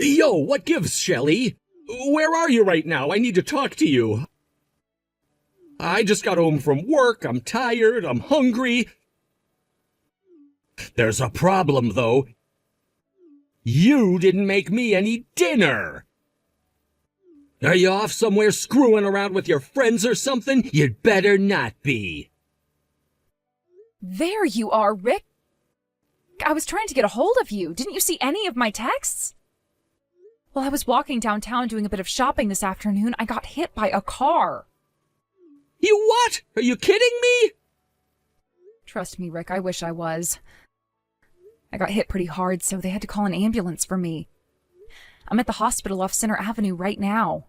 Yo, what gives, Shelly? Where are you right now? I need to talk to you. I just got home from work. I'm tired. I'm hungry. There's a problem, though. You didn't make me any dinner. Are you off somewhere screwing around with your friends or something? You'd better not be. There you are, Rick. I was trying to get a hold of you. Didn't you see any of my texts? While I was walking downtown doing a bit of shopping this afternoon, I got hit by a car. You what? Are you kidding me? Trust me, Rick, I wish I was. I got hit pretty hard, so they had to call an ambulance for me. I'm at the hospital off Center Avenue right now.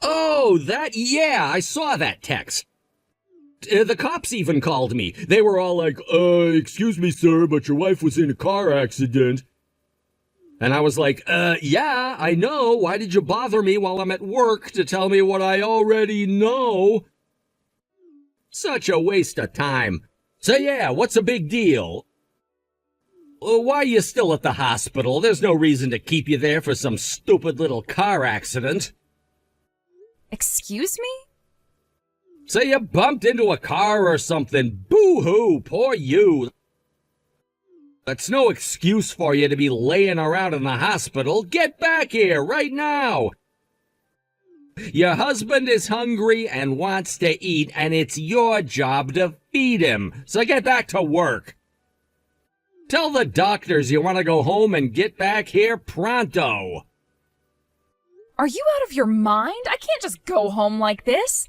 Oh, yeah, I saw that text. The cops even called me. They were all like, excuse me, sir, but your wife was in a car accident. And I was like, yeah, I know. Why did you bother me while I'm at work to tell me what I already know? Such a waste of time. So yeah, what's the big deal? Why are you still at the hospital? There's no reason to keep you there for some stupid little car accident. Excuse me? Say you bumped into a car or something. Boo-hoo, poor you. That's no excuse for you to be laying around in the hospital. Get back here right now. Your husband is hungry and wants to eat, and it's your job to feed him. So get back to work. Tell the doctors you want to go home and get back here pronto. Are you out of your mind? I can't just go home like this.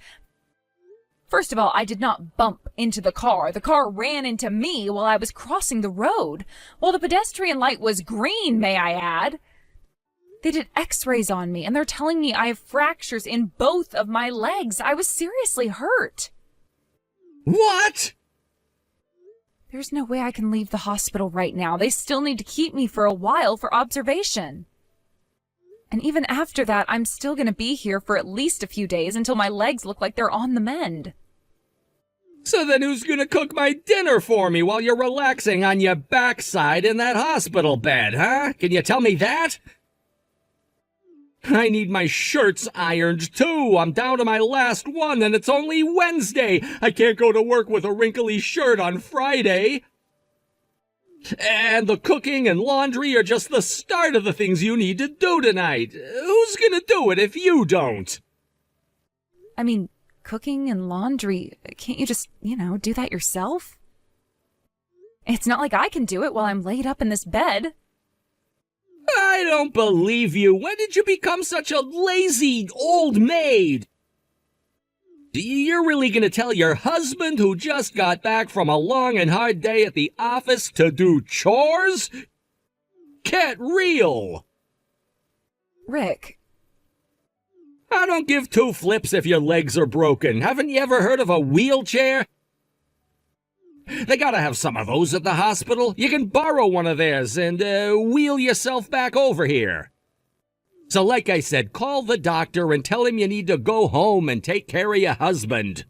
First of all, I did not bump into the car. The car ran into me while I was crossing the road. While the pedestrian light was green, may I add. They did x-rays on me, and they're telling me I have fractures in both of my legs. I was seriously hurt. What? There's no way I can leave the hospital right now. They still need to keep me for a while for observation. And even after that, I'm still going to be here for at least a few days until my legs look like they're on the mend. So then who's gonna cook my dinner for me while you're relaxing on your backside in that hospital bed, huh? Can you tell me that? I need my shirts ironed, too. I'm down to my last one, and it's only Wednesday. I can't go to work with a wrinkly shirt on Friday. And the cooking and laundry are just the start of the things you need to do tonight. Who's gonna do it if you don't? I mean, cooking and laundry, can't you just, do that yourself? It's not like I can do it while I'm laid up in this bed. I don't believe you. When did you become such a lazy old maid? You're really gonna tell your husband, who just got back from a long and hard day at the office, to do chores? Get real! Rick. I don't give two flips if your legs are broken. Haven't you ever heard of a wheelchair? They gotta have some of those at the hospital. You can borrow one of theirs and wheel yourself back over here. So like I said, call the doctor and tell him you need to go home and take care of your husband.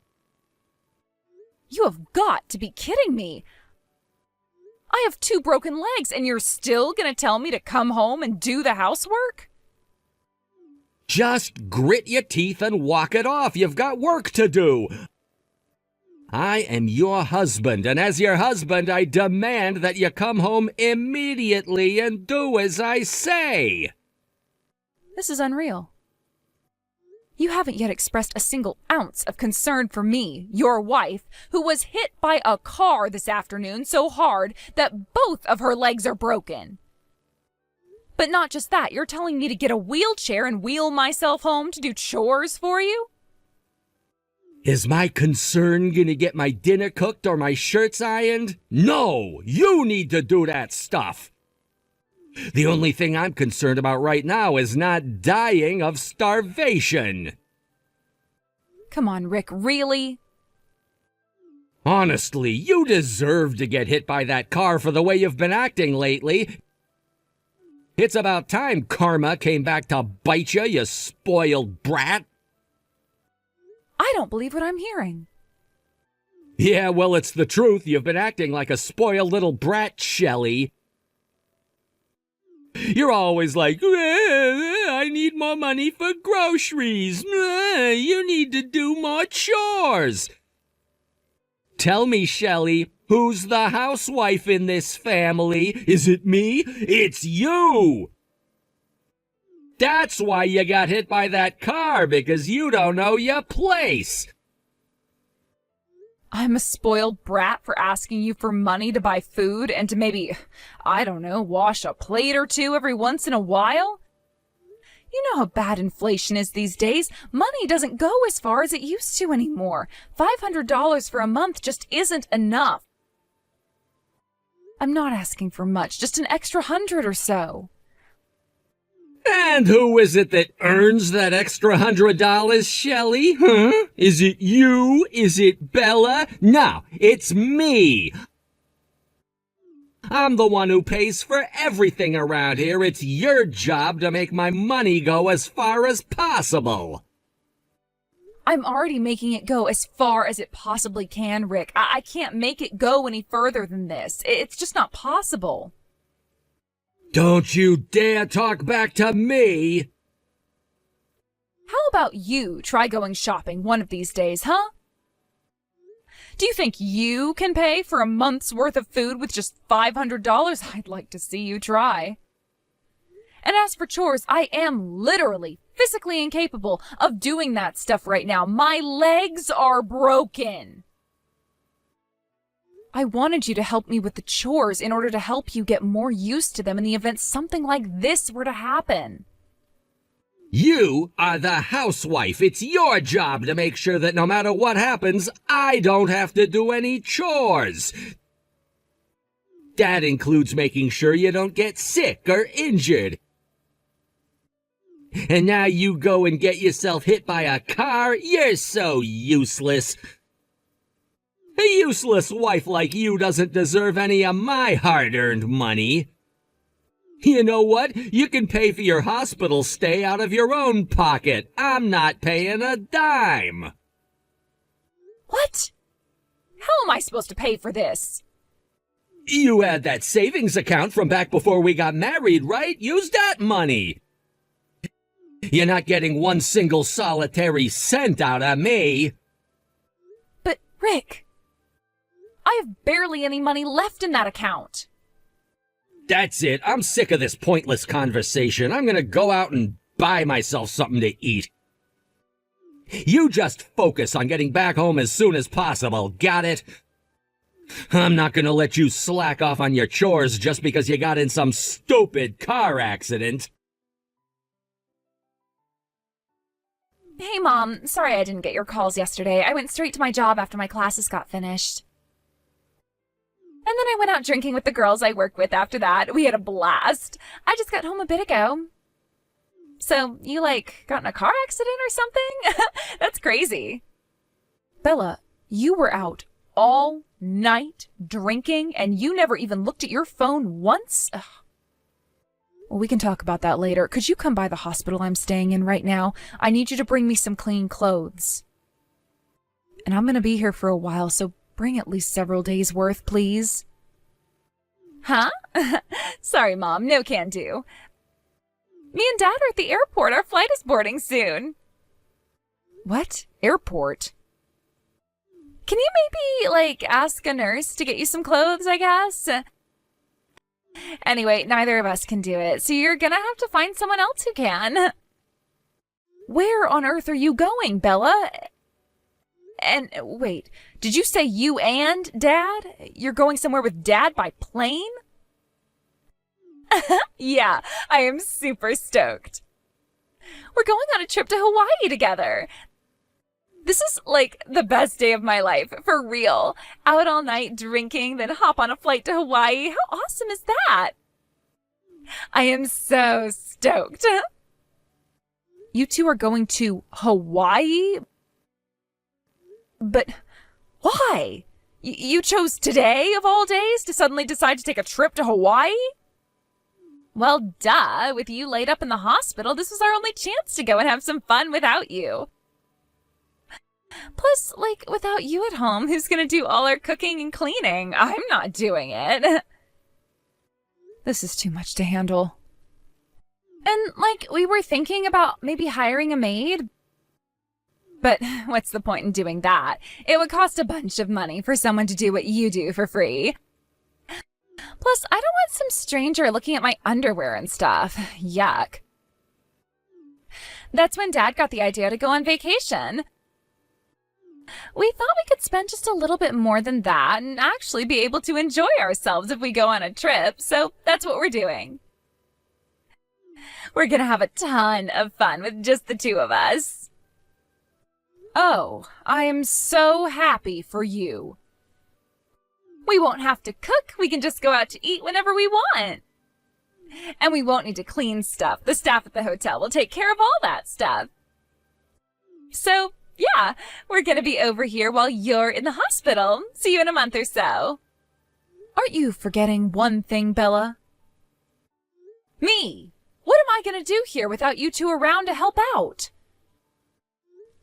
You have got to be kidding me. I have 2 broken legs and you're still gonna tell me to come home and do the housework? Just grit your teeth and walk it off. You've got work to do. I am your husband, and as your husband, I demand that you come home immediately and do as I say. This is unreal. You haven't yet expressed a single ounce of concern for me, your wife, who was hit by a car this afternoon so hard that both of her legs are broken. But not just that, you're telling me to get a wheelchair and wheel myself home to do chores for you? Is my concern gonna get my dinner cooked or my shirts ironed? No, you need to do that stuff. The only thing I'm concerned about right now is not dying of starvation. Come on, Rick, really? Honestly, you deserve to get hit by that car for the way you've been acting lately. It's about time karma came back to bite you, you spoiled brat. I don't believe what I'm hearing. Yeah, well, it's the truth. You've been acting like a spoiled little brat, Shelley. You're always like, I need more money for groceries. You need to do more chores. Tell me, Shelley, who's the housewife in this family? Is it me? It's you! That's why you got hit by that car, because you don't know your place. I'm a spoiled brat for asking you for money to buy food and to maybe, I don't know, wash a plate or two every once in a while? You know how bad inflation is these days. Money doesn't go as far as it used to anymore. $500 for a month just isn't enough. I'm not asking for much, just an extra 100 or so. And who is it that earns that extra $100, Shelley? Huh? Is it you? Is it Bella? No, it's me. I'm the one who pays for everything around here. It's your job to make my money go as far as possible. I'm already making it go as far as it possibly can, Rick. I can't make it go any further than this. It's just not possible. Don't you dare talk back to me! How about you try going shopping one of these days, huh? Do you think you can pay for a month's worth of food with just $500? I'd like to see you try. And as for chores, I am literally, physically incapable of doing that stuff right now. My legs are broken. I wanted you to help me with the chores in order to help you get more used to them in the event something like this were to happen. You are the housewife. It's your job to make sure that no matter what happens, I don't have to do any chores. That includes making sure you don't get sick or injured. And now you go and get yourself hit by a car? You're so useless. A useless wife like you doesn't deserve any of my hard-earned money. You know what? You can pay for your hospital stay out of your own pocket. I'm not paying a dime. What? How am I supposed to pay for this? You had that savings account from back before we got married, right? Use that money. You're not getting one single solitary cent out of me. But, Rick, I have barely any money left in that account. That's it. I'm sick of this pointless conversation. I'm gonna go out and buy myself something to eat. You just focus on getting back home as soon as possible, got it? I'm not gonna let you slack off on your chores just because you got in some stupid car accident. Hey, Mom. Sorry I didn't get your calls yesterday. I went straight to my job after my classes got finished. And then I went out drinking with the girls I work with after that. We had a blast. I just got home a bit ago. So, you, got in a car accident or something? That's crazy. Bella, you were out all night drinking and you never even looked at your phone once? Ugh. Well, we can talk about that later. Could you come by the hospital I'm staying in right now? I need you to bring me some clean clothes. And I'm going to be here for a while, so bring at least several days' worth, please. Huh? Sorry, Mom. No can do. Me and Dad are at the airport. Our flight is boarding soon. What? Airport? Can you maybe, ask a nurse to get you some clothes, I guess? Anyway, neither of us can do it, so you're gonna have to find someone else who can. Where on earth are you going, Bella? And wait, did you say you and Dad? You're going somewhere with Dad by plane? Yeah, I am super stoked. We're going on a trip to Hawaii together. This is the best day of my life, for real. Out all night drinking, then hop on a flight to Hawaii. How awesome is that? I am so stoked. You two are going to Hawaii? But why? You chose today of all days to suddenly decide to take a trip to Hawaii? Well, duh. With you laid up in the hospital, this was our only chance to go and have some fun without you. Plus, without you at home, who's gonna do all our cooking and cleaning? I'm not doing it. This is too much to handle. And, we were thinking about maybe hiring a maid. But what's the point in doing that? It would cost a bunch of money for someone to do what you do for free. Plus, I don't want some stranger looking at my underwear and stuff. Yuck. That's when Dad got the idea to go on vacation. We thought we could spend just a little bit more than that and actually be able to enjoy ourselves if we go on a trip, so that's what we're doing. We're gonna have a ton of fun with just the two of us. Oh, I am so happy for you. We won't have to cook. We can just go out to eat whenever we want. And we won't need to clean stuff. The staff at the hotel will take care of all that stuff. So, yeah, we're going to be over here while you're in the hospital. See you in a month or so. Aren't you forgetting one thing, Bella? Me. What am I going to do here without you two around to help out?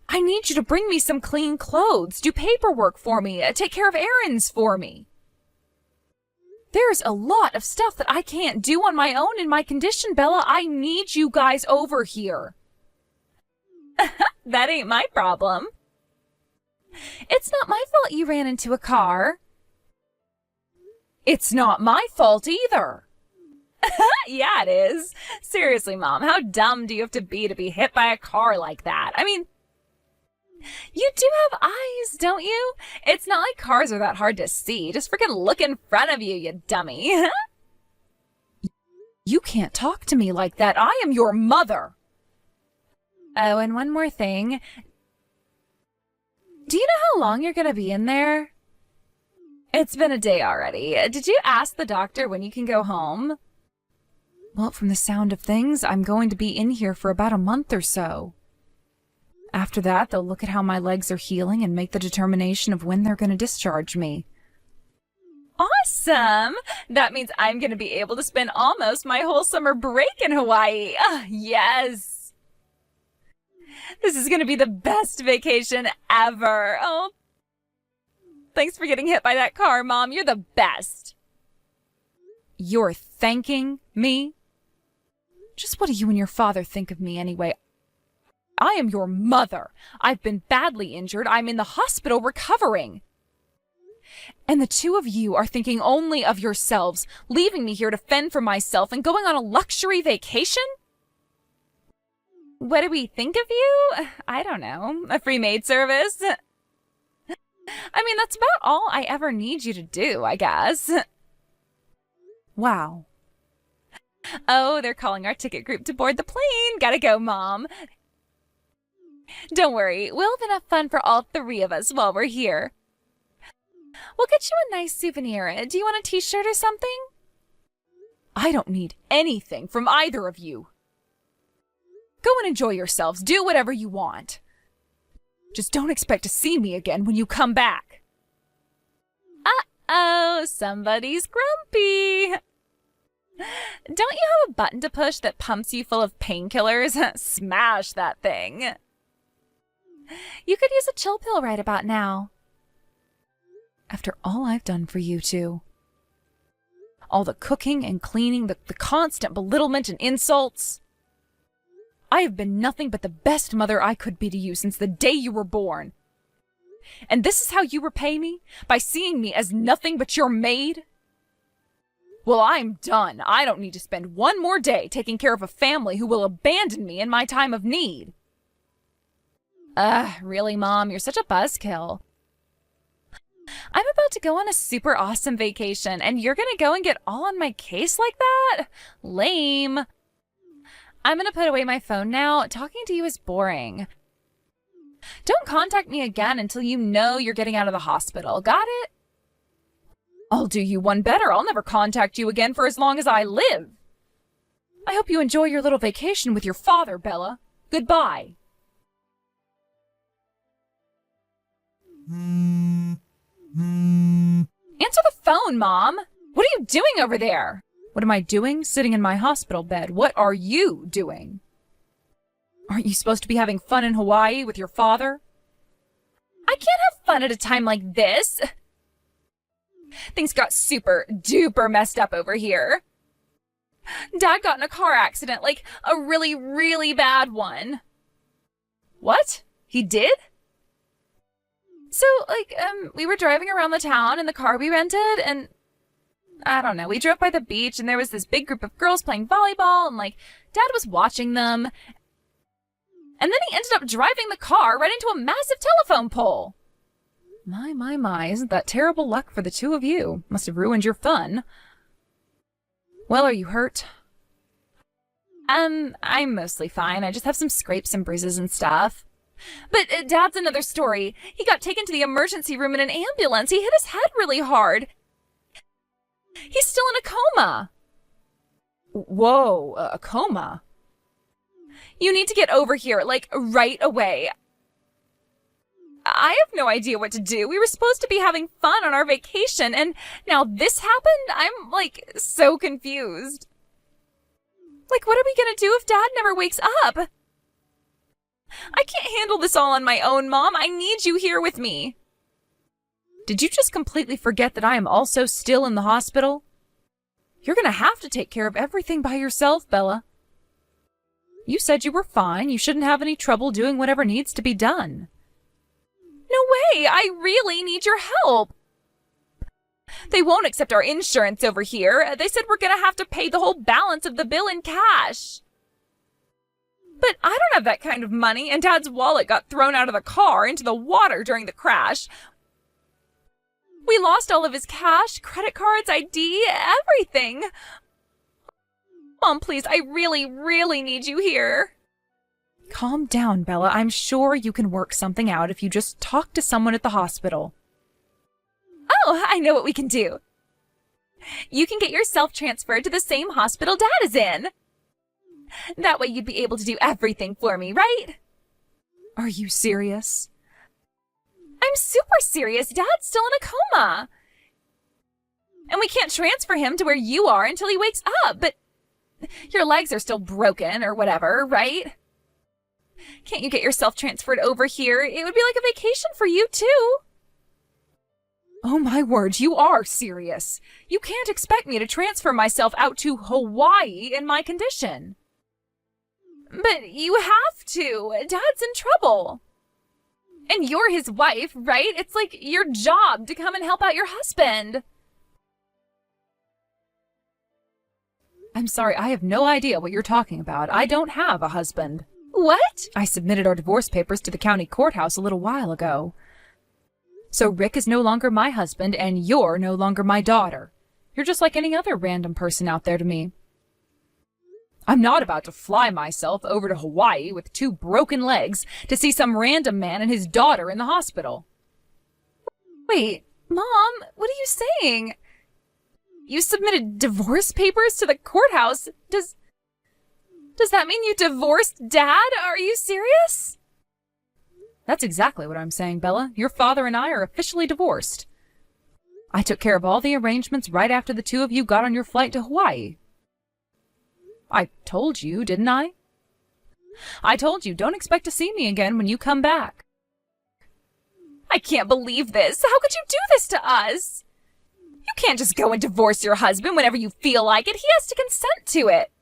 I need you to bring me some clean clothes, do paperwork for me, take care of errands for me. There's a lot of stuff that I can't do on my own in my condition, Bella. I need you guys over here. That ain't my problem. It's not my fault you ran into a car. It's not my fault either. Yeah, it is. Seriously, Mom, how dumb do you have to be hit by a car like that? I mean, you do have eyes, don't you? It's not like cars are that hard to see. Just freaking look in front of you, you dummy. You can't talk to me like that. I am your mother. Oh, and one more thing. Do you know how long you're going to be in there? It's been a day already. Did you ask the doctor when you can go home? Well, from the sound of things, I'm going to be in here for about a month or so. After that, they'll look at how my legs are healing and make the determination of when they're going to discharge me. Awesome! That means I'm going to be able to spend almost my whole summer break in Hawaii. Yes! This is going to be the best vacation ever. Oh, thanks for getting hit by that car, Mom. You're the best. You're thanking me? Just what do you and your father think of me anyway? I am your mother. I've been badly injured. I'm in the hospital recovering. And the two of you are thinking only of yourselves, leaving me here to fend for myself and going on a luxury vacation? What do we think of you? I don't know. A free maid service? I mean, that's about all I ever need you to do, I guess. Wow. Oh, they're calling our ticket group to board the plane. Gotta go, Mom. Don't worry, we'll have enough fun for all three of us while we're here. We'll get you a nice souvenir. Do you want a t-shirt or something? I don't need anything from either of you. Go and enjoy yourselves. Do whatever you want. Just don't expect to see me again when you come back. Uh-oh, somebody's grumpy. Don't you have a button to push that pumps you full of painkillers? Smash that thing. You could use a chill pill right about now. After all I've done for you two. All the cooking and cleaning, the constant belittlement and insults. I have been nothing but the best mother I could be to you since the day you were born. And this is how you repay me? By seeing me as nothing but your maid? Well, I'm done. I don't need to spend one more day taking care of a family who will abandon me in my time of need. Really, Mom? You're such a buzzkill. I'm about to go on a super awesome vacation, and you're gonna go and get all on my case like that? Lame. I'm gonna put away my phone now. Talking to you is boring. Don't contact me again until you know you're getting out of the hospital. Got it? I'll do you one better. I'll never contact you again for as long as I live. I hope you enjoy your little vacation with your father, Bella. Goodbye. Answer the phone, Mom. What are you doing over there? What am I doing? Sitting in my hospital bed. What are you doing? Aren't you supposed to be having fun in Hawaii with your father? I can't have fun at a time like this. Things got super duper messed up over here. Dad got in a car accident, like a really, really bad one. What? He did? So, we were driving around the town in the car we rented, and I don't know, we drove by the beach, and there was this big group of girls playing volleyball, and, Dad was watching them. And then he ended up driving the car right into a massive telephone pole. My, isn't that terrible luck for the two of you? Must have ruined your fun. Well, are you hurt? I'm mostly fine. I just have some scrapes and bruises and stuff. But Dad's another story. He got taken to the emergency room in an ambulance. He hit his head really hard. He's still in a coma. Whoa, a coma? You need to get over here, right away. I have no idea what to do. We were supposed to be having fun on our vacation, and now this happened? I'm, so confused. What are we gonna do if Dad never wakes up? I can't handle this all on my own, Mom. I need you here with me. Did you just completely forget that I am also still in the hospital? You're gonna have to take care of everything by yourself, Bella. You said you were fine. You shouldn't have any trouble doing whatever needs to be done. No way! I really need your help! They won't accept our insurance over here. They said we're gonna have to pay the whole balance of the bill in cash. But I don't have that kind of money, and Dad's wallet got thrown out of the car into the water during the crash. We lost all of his cash, credit cards, ID, everything. Mom, please, I really, really need you here. Calm down, Bella. I'm sure you can work something out if you just talk to someone at the hospital. Oh, I know what we can do. You can get yourself transferred to the same hospital Dad is in. That way you'd be able to do everything for me, right? Are you serious? I'm super serious. Dad's still in a coma. And we can't transfer him to where you are until he wakes up, but your legs are still broken or whatever, right? Can't you get yourself transferred over here? It would be like a vacation for you, too. Oh my word, you are serious. You can't expect me to transfer myself out to Hawaii in my condition. But you have to. Dad's in trouble. And you're his wife, right? It's your job to come and help out your husband. I'm sorry, I have no idea what you're talking about. I don't have a husband. What? I submitted our divorce papers to the county courthouse a little while ago. So Rick is no longer my husband, and you're no longer my daughter. You're just like any other random person out there to me. I'm not about to fly myself over to Hawaii with 2 broken legs to see some random man and his daughter in the hospital. Wait, Mom, what are you saying? You submitted divorce papers to the courthouse. Does that mean you divorced Dad? Are you serious? That's exactly what I'm saying, Bella. Your father and I are officially divorced. I took care of all the arrangements right after the two of you got on your flight to Hawaii. I told you, didn't I? I told you, don't expect to see me again when you come back. I can't believe this. How could you do this to us? You can't just go and divorce your husband whenever you feel like it. He has to consent to it.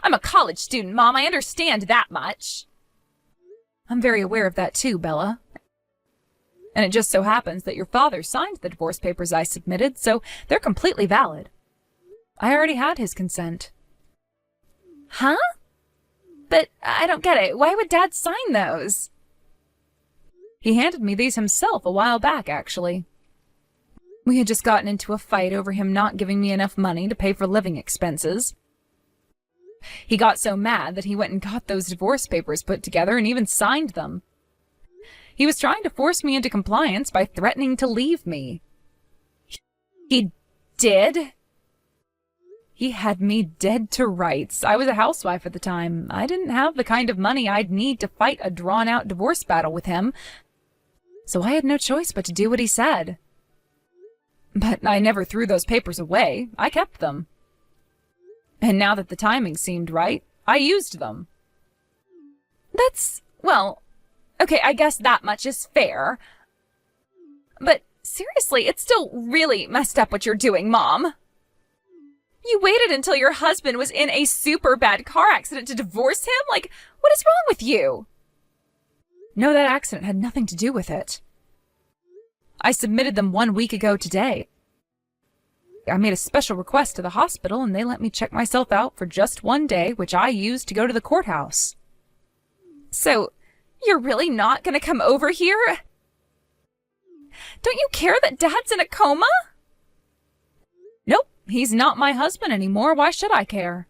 I'm a college student, Mom. I understand that much. I'm very aware of that too, Bella. And it just so happens that your father signed the divorce papers I submitted, so they're completely valid. I already had his consent. Huh? But I don't get it. Why would Dad sign those? He handed me these himself a while back, actually. We had just gotten into a fight over him not giving me enough money to pay for living expenses. He got so mad that he went and got those divorce papers put together and even signed them. He was trying to force me into compliance by threatening to leave me. He did? He had me dead to rights. I was a housewife at the time. I didn't have the kind of money I'd need to fight a drawn-out divorce battle with him, so I had no choice but to do what he said. But I never threw those papers away. I kept them. And now that the timing seemed right, I used them. Well, okay, I guess that much is fair. But seriously, it's still really messed up what you're doing, Mom. You waited until your husband was in a super bad car accident to divorce him? Like, what is wrong with you? No, that accident had nothing to do with it. I submitted them 1 week ago today. I made a special request to the hospital and they let me check myself out for just 1 day, which I used to go to the courthouse. So, you're really not going to come over here? Don't you care that Dad's in a coma? Nope, he's not my husband anymore. Why should I care?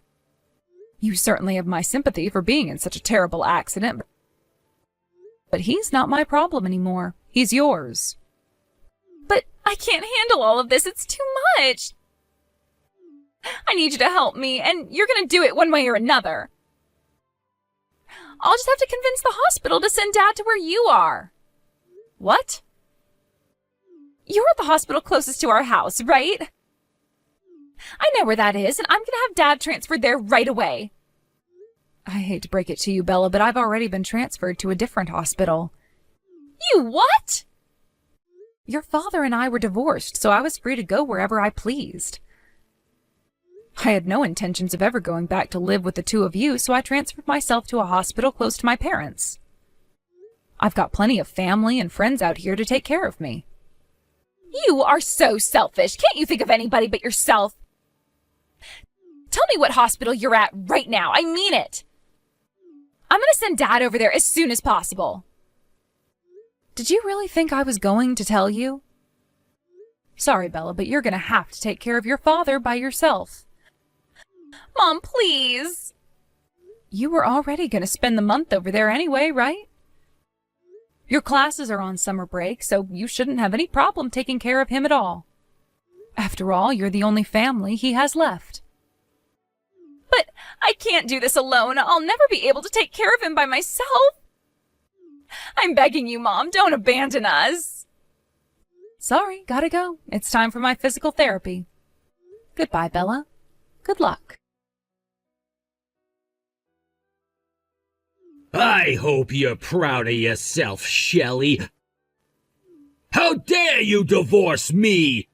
You certainly have my sympathy for being in such a terrible accident, but he's not my problem anymore. He's yours. But I can't handle all of this. It's too much. I need you to help me, and you're going to do it one way or another. I'll just have to convince the hospital to send Dad to where you are. What? You're at the hospital closest to our house, right? I know where that is, and I'm going to have Dad transferred there right away. I hate to break it to you, Bella, but I've already been transferred to a different hospital. You what? Your father and I were divorced, so I was free to go wherever I pleased. I had no intentions of ever going back to live with the two of you, so I transferred myself to a hospital close to my parents. I've got plenty of family and friends out here to take care of me. You are so selfish. Can't you think of anybody but yourself? Tell me what hospital you're at right now. I mean it. I'm going to send Dad over there as soon as possible. Did you really think I was going to tell you? Sorry, Bella, but you're going to have to take care of your father by yourself. Mom, please. You were already going to spend the month over there anyway, right? Your classes are on summer break, so you shouldn't have any problem taking care of him at all. After all, you're the only family he has left. But I can't do this alone. I'll never be able to take care of him by myself. I'm begging you, Mom, don't abandon us. Sorry, gotta go. It's time for my physical therapy. Goodbye, Bella. Good luck. I hope you're proud of yourself, Shelley. How dare you divorce me?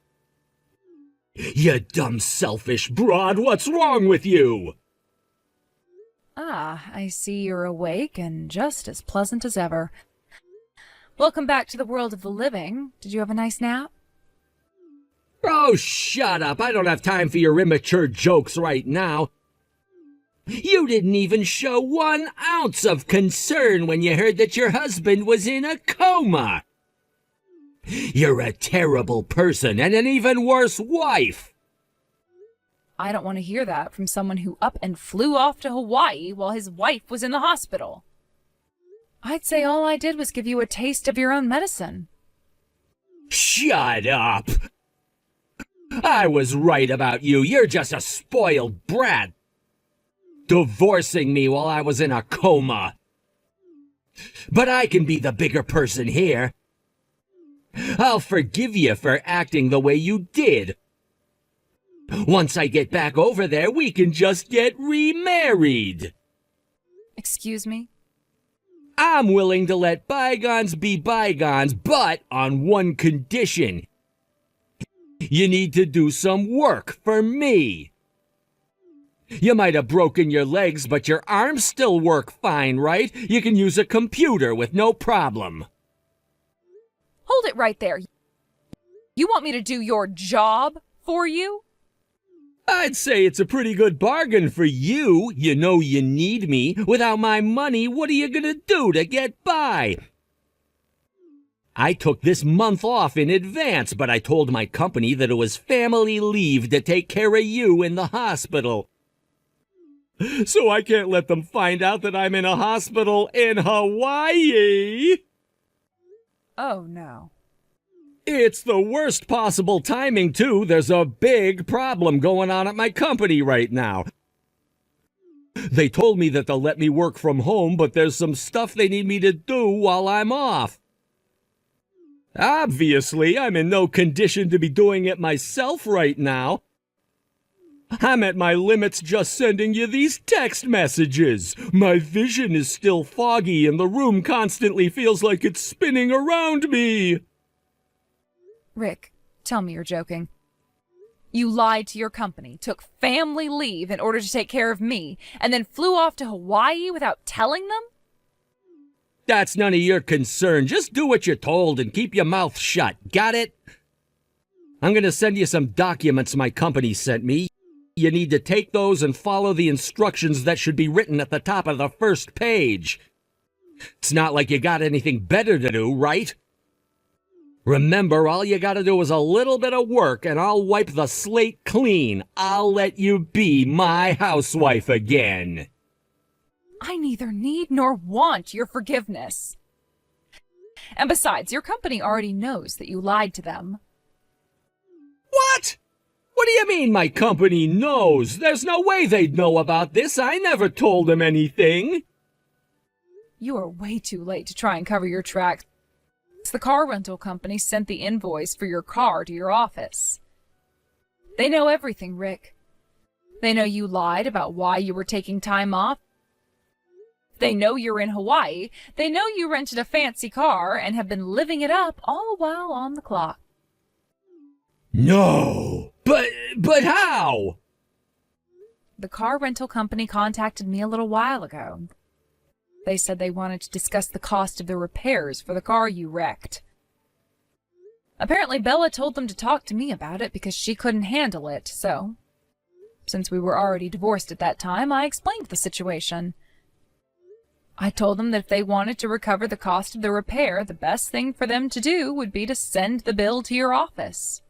You dumb, selfish broad, what's wrong with you? Ah, I see you're awake and just as pleasant as ever. Welcome back to the world of the living. Did you have a nice nap? Oh, shut up. I don't have time for your immature jokes right now. You didn't even show 1 ounce of concern when you heard that your husband was in a coma. You're a terrible person and an even worse wife. I don't want to hear that from someone who up and flew off to Hawaii while his wife was in the hospital. I'd say all I did was give you a taste of your own medicine. Shut up. I was right about you. You're just a spoiled brat. Divorcing me while I was in a coma. But I can be the bigger person here. I'll forgive you for acting the way you did. Once I get back over there, we can just get remarried. Excuse me? I'm willing to let bygones be bygones, but on one condition. You need to do some work for me. You might have broken your legs, but your arms still work fine, right? You can use a computer with no problem. Hold it right there. You want me to do your job for you? I'd say it's a pretty good bargain for you. You know you need me. Without my money, what are you gonna do to get by? I took this month off in advance, but I told my company that it was family leave to take care of you in the hospital. So I can't let them find out that I'm in a hospital in Hawaii. Oh, no. It's the worst possible timing, too. There's a big problem going on at my company right now. They told me that they'll let me work from home, but there's some stuff they need me to do while I'm off. Obviously, I'm in no condition to be doing it myself right now. I'm at my limits just sending you these text messages. My vision is still foggy and the room constantly feels like it's spinning around me. Rick, tell me you're joking. You lied to your company, took family leave in order to take care of me, and then flew off to Hawaii without telling them? That's none of your concern. Just do what you're told and keep your mouth shut. Got it? I'm gonna send you some documents my company sent me. You need to take those and follow the instructions that should be written at the top of the first page. It's not like you got anything better to do, right? Remember, all you gotta do is a little bit of work and I'll wipe the slate clean. I'll let you be my housewife again. I neither need nor want your forgiveness. And besides, your company already knows that you lied to them. What? What do you mean my company knows? There's no way they'd know about this. I never told them anything. You are way too late to try and cover your tracks. The car rental company sent the invoice for your car to your office. They know everything, Rick. They know you lied about why you were taking time off. They know you're in Hawaii. They know you rented a fancy car and have been living it up all while on the clock. No! But how? The car rental company contacted me a little while ago. They said they wanted to discuss the cost of the repairs for the car you wrecked. Apparently Bella told them to talk to me about it because she couldn't handle it, so since we were already divorced at that time, I explained the situation. I told them that if they wanted to recover the cost of the repair, the best thing for them to do would be to send the bill to your office.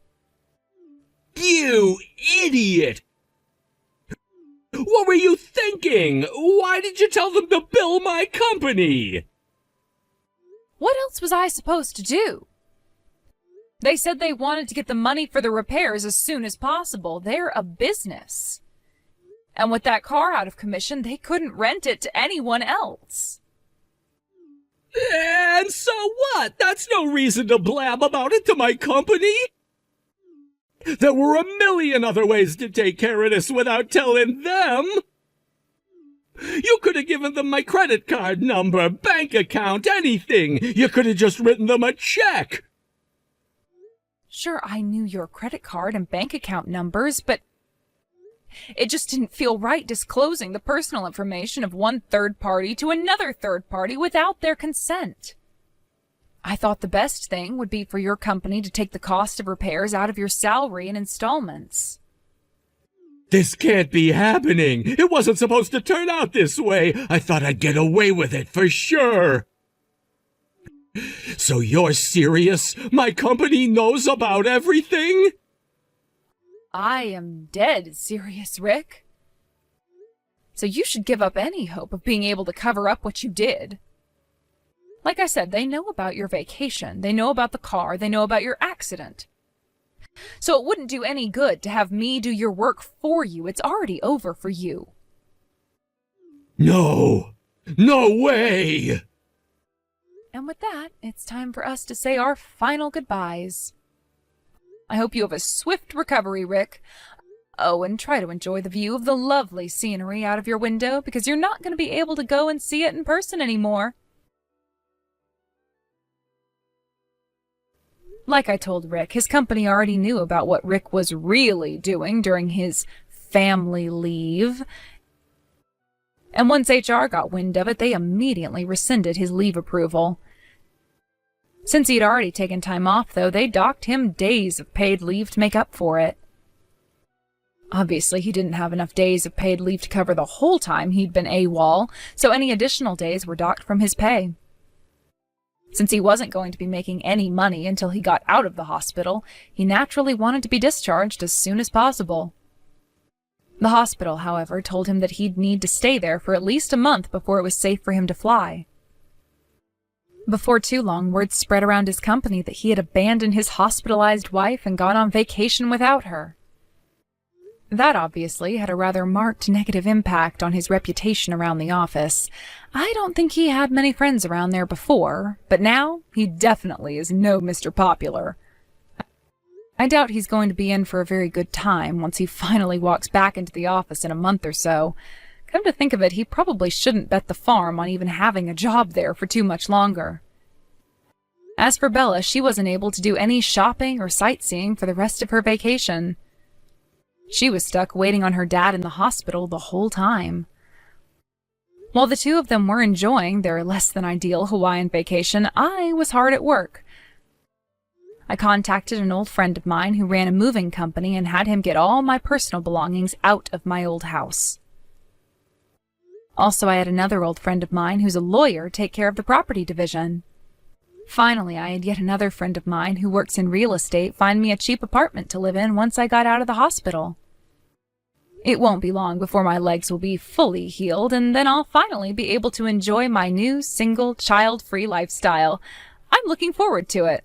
You idiot! What were you thinking? Why did you tell them to bill my company? What else was I supposed to do? They said they wanted to get the money for the repairs as soon as possible. They're a business. And with that car out of commission, they couldn't rent it to anyone else. And so what? That's no reason to blab about it to my company. There were a million other ways to take care of this without telling them. You could have given them my credit card number, bank account, anything. You could have just written them a check. Sure, I knew your credit card and bank account numbers, but it just didn't feel right disclosing the personal information of one third party to another third party without their consent. I thought the best thing would be for your company to take the cost of repairs out of your salary in installments. This can't be happening. It wasn't supposed to turn out this way. I thought I'd get away with it for sure. So you're serious? My company knows about everything? I am dead serious, Rick. So you should give up any hope of being able to cover up what you did. Like I said, they know about your vacation, they know about the car, they know about your accident. So it wouldn't do any good to have me do your work for you. It's already over for you. No! No way! And with that, it's time for us to say our final goodbyes. I hope you have a swift recovery, Rick. Oh, and try to enjoy the view of the lovely scenery out of your window, because you're not going to be able to go and see it in person anymore. Like I told Rick, his company already knew about what Rick was really doing during his family leave. And once HR got wind of it, they immediately rescinded his leave approval. Since he'd already taken time off, though, they docked him days of paid leave to make up for it. Obviously, he didn't have enough days of paid leave to cover the whole time he'd been AWOL, so any additional days were docked from his pay. Since he wasn't going to be making any money until he got out of the hospital, he naturally wanted to be discharged as soon as possible. The hospital, however, told him that he'd need to stay there for at least a month before it was safe for him to fly. Before too long, word spread around his company that he had abandoned his hospitalized wife and gone on vacation without her. That obviously had a rather marked negative impact on his reputation around the office. I don't think he had many friends around there before, but now he definitely is no Mr. Popular. I doubt he's going to be in for a very good time once he finally walks back into the office in a month or so. Come to think of it, he probably shouldn't bet the farm on even having a job there for too much longer. As for Bella, she wasn't able to do any shopping or sightseeing for the rest of her vacation. She was stuck waiting on her dad in the hospital the whole time. While the two of them were enjoying their less than ideal Hawaiian vacation, I was hard at work. I contacted an old friend of mine who ran a moving company and had him get all my personal belongings out of my old house. Also, I had another old friend of mine who's a lawyer take care of the property division. Finally, I had yet another friend of mine who works in real estate find me a cheap apartment to live in once I got out of the hospital. It won't be long before my legs will be fully healed, and then I'll finally be able to enjoy my new single, child-free lifestyle. I'm looking forward to it.